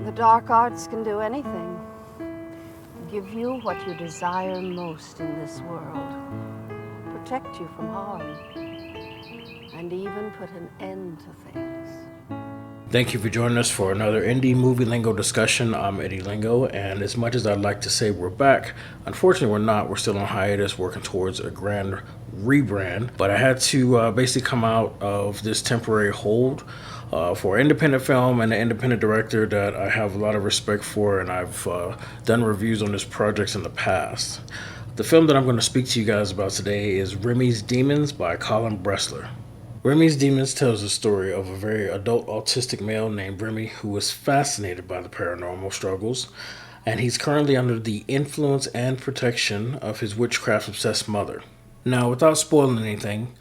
The dark arts can do anything. Give you what you desire most in this world. Protect you from harm. And even put an end to things. Thank you for joining us for another Indie Movie Lingo discussion. I'm Eddie Lingo, and as much as I'd like to say we're back, unfortunately we're not. We're still on hiatus working towards a grand rebrand, but I had to basically come out of this temporary hold for independent film and an independent director that I have a lot of respect for, and I've done reviews on his projects in the past. The film that I'm going to speak to you guys about today is Remy's Demons by Colin Bressler. Remy's Demons tells the story of a very adult autistic male named Remy who was fascinated by the paranormal struggles, and he's currently under the influence and protection of his witchcraft obsessed mother. Now, without spoiling anything,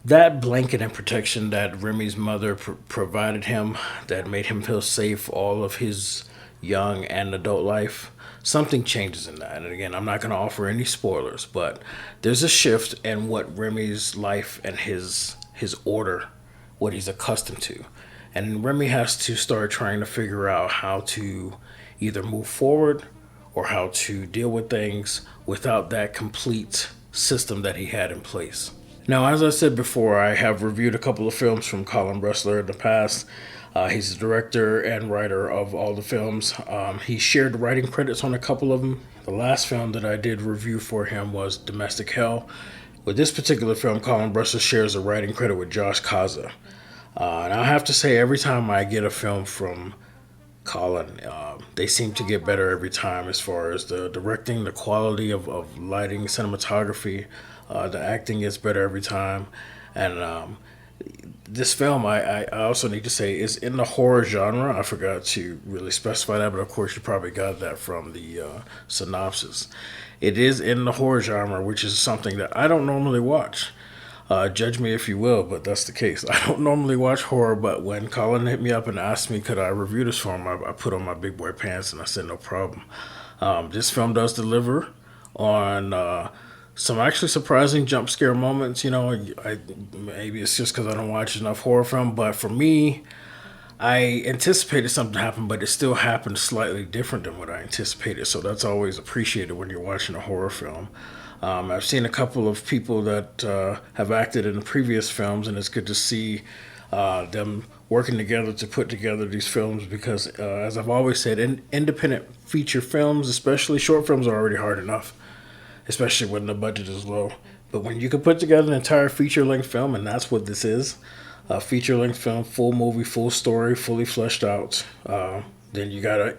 that blanket and protection that Remy's mother provided him, that made him feel safe all of his young and adult life, something changes in that. And again, I'm not going to offer any spoilers, but there's a shift in what Remy's life and his order, what he's accustomed to. And Remy has to start trying to figure out how to either move forward or how to deal with things without that complete system that he had in place. Now, as I said before, I have reviewed a couple of films from Colin Bressler in the past. He's the director and writer of all the films. He shared writing credits on a couple of them. The last film that I did review for him was Domestic Hell. With this particular film, Colin Bressler shares a writing credit with Josh Caza. And I have to say, every time I get a film from Colin, they seem to get better every time as far as the directing, the quality of lighting, cinematography. The acting gets better every time. And this film, I also need to say, is in the horror genre. I forgot to really specify that, but of course you probably got that from the synopsis. It is in the horror genre, which is something that I don't normally watch. Judge me if you will, but that's the case. I don't normally watch horror, but when Colin hit me up and asked me could I review this for him, I put on my big boy pants and I said no problem. This film does deliver on some actually surprising jump scare moments. You know, maybe it's just because I don't watch enough horror film, but for me, I anticipated something to happen, but it still happened slightly different than what I anticipated. So that's always appreciated when you're watching a horror film. I've seen a couple of people that have acted in previous films, and it's good to see them working together to put together these films because, as I've always said, independent feature films, especially short films, are already hard enough, especially when the budget is low. But when you can put together an entire feature-length film, and that's what this is, a feature-length film, full movie, full story, fully fleshed out, then you gotta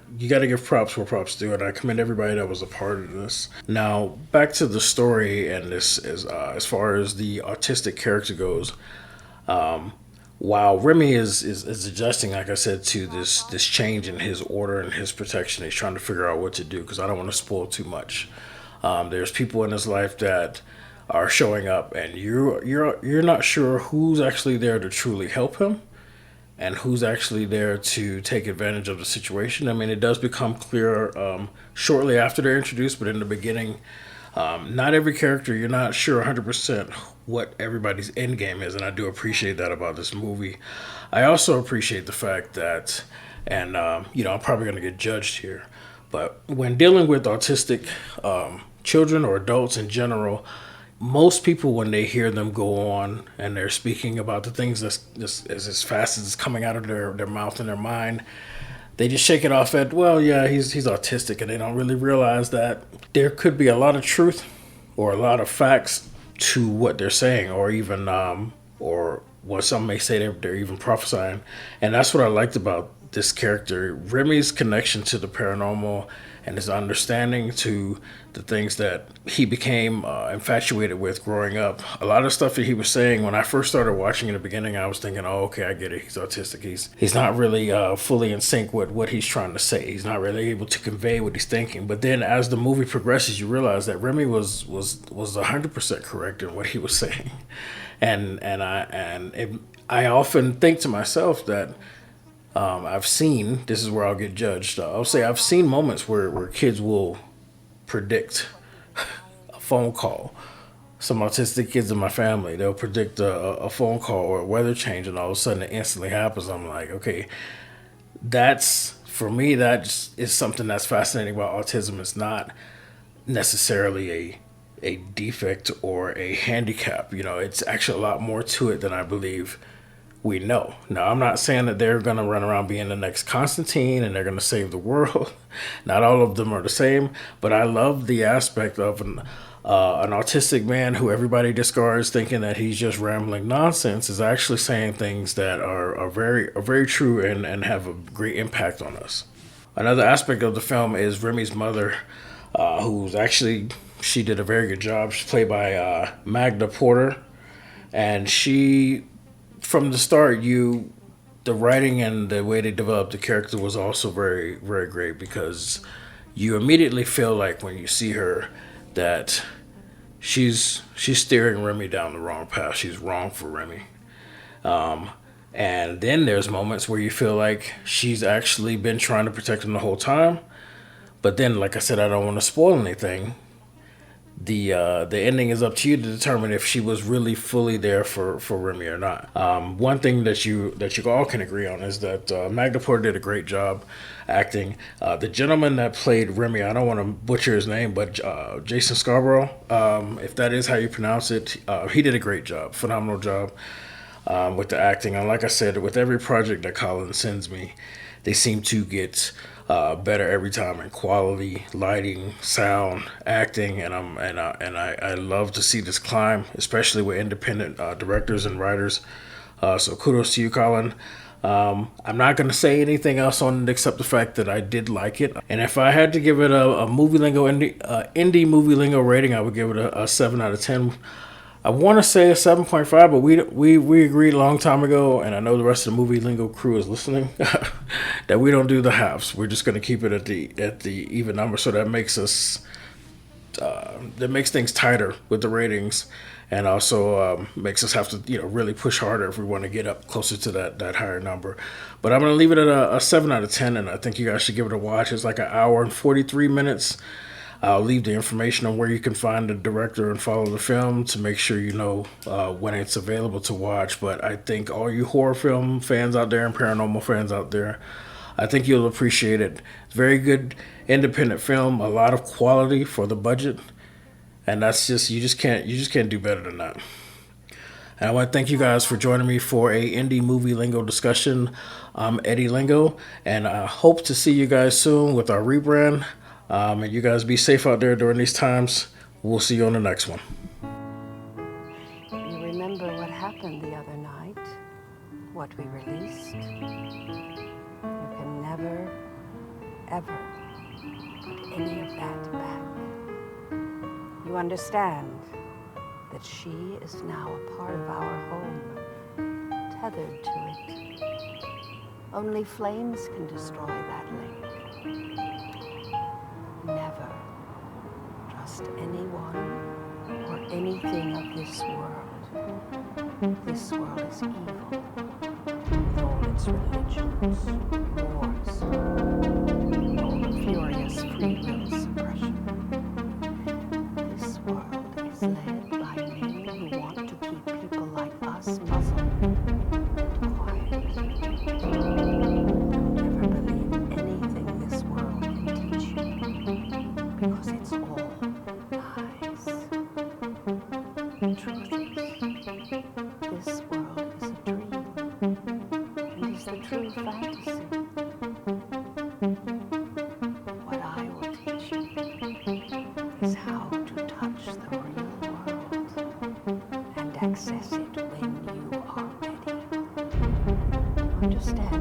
give props where props due, and I commend everybody that was a part of this. Now, back to the story, and this is as far as the autistic character goes. While Remy is adjusting, like I said, to this change in his order and his protection, he's trying to figure out what to do because I don't want to spoil too much. There's people in his life that are showing up, and you're not sure who's actually there to truly help him, and who's actually there to take advantage of the situation. I mean, it does become clear shortly after they're introduced, but in the beginning, not every character, you're not sure 100% what everybody's end game is, and I do appreciate that about this movie. I also appreciate the fact that, and I'm probably going to get judged here, but when dealing with autistic children or adults in general, most people, when they hear them go on and they're speaking about the things that's just as fast as it's coming out of their mouth and their mind, they just shake it off at, well, yeah, he's autistic, and they don't really realize that there could be a lot of truth or a lot of facts to what they're saying, or even or what some may say they're even prophesying. And that's what I liked about this character, Remy's connection to the paranormal and his understanding to the things that he became infatuated with growing up. A lot of stuff that he was saying, when I first started watching in the beginning, I was thinking, oh, okay, I get it. He's autistic. He's not really fully in sync with what he's trying to say. He's not really able to convey what he's thinking. But then as the movie progresses, you realize that Remy was 100% correct in what he was saying. I often think to myself that I've seen, this is where I'll get judged. I'll say I've seen moments where kids will predict a phone call. Some autistic kids in my family, they'll predict a phone call or a weather change, and all of a sudden it instantly happens. I'm like, okay, that's for me, that is something that's fascinating about autism. It's not necessarily a defect or a handicap. You know, it's actually a lot more to it than I believe we know. Now, I'm not saying that they're going to run around being the next Constantine and they're going to save the world. Not all of them are the same, but I love the aspect of an autistic man who everybody discards, thinking that he's just rambling nonsense, is actually saying things that are very true and have a great impact on us. Another aspect of the film is Remy's mother, who's actually, she did a very good job. She's played by Magda Porter, and she, from the start, the writing and the way they developed the character was also very great, because you immediately feel like when you see her that she's steering Remy down the wrong path. She's wrong for Remy. And then there's moments where you feel like she's actually been trying to protect him the whole time. But then, like I said, I don't want to spoil anything. The ending is up to you to determine if she was really fully there for Remy or not. One thing that you all can agree on is that Magda Porter did a great job acting. The gentleman that played Remy, I don't want to butcher his name, but Jason Scarbrough, if that is how you pronounce it, he did a great job, phenomenal job with the acting. And like I said, with every project that Colin sends me, they seem to get better every time in quality, lighting, sound, acting, and I love to see this climb, especially with independent directors and writers. So kudos to you, Colin. I'm not going to say anything else on it except the fact that I did like it. And if I had to give it a movie lingo indie movie lingo rating, I would give it a 7 out of 10. I want to say a 7.5, but we agreed a long time ago, and I know the rest of the movie lingo crew is listening, that we don't do the halves. We're just going to keep it at the even number, so that makes us that makes things tighter with the ratings, and also makes us have to really push harder if we want to get up closer to that higher number. But I'm going to leave it at a 7 out of 10, and I think you guys should give it a watch. It's like an hour and 43 minutes. I'll leave the information on where you can find the director and follow the film to make sure you know when it's available to watch. But I think all you horror film fans out there and paranormal fans out there, I think you'll appreciate it. It's a very good independent film, a lot of quality for the budget, and that's just you just can't do better than that. And I want to thank you guys for joining me for a indie movie lingo discussion. I'm Eddie Lingo, and I hope to see you guys soon with our rebrand. And you guys be safe out there during these times. We'll see you on the next one. You remember what happened the other night? What we released? You can never, ever put any of that back. You understand that she is now a part of our home, tethered to it. Only flames can destroy that link. Never trust anyone or anything of this world. This world is evil, with all its religions, wars, all the furious free will suppression. This world is led by men who want to keep people like us muzzled and quiet. Never believe anything this world can teach you, because it's all lies. The truth is, this world is a dream, and is the true fantasy. What I will teach you is how to touch the real world and access it when you are ready. Understand?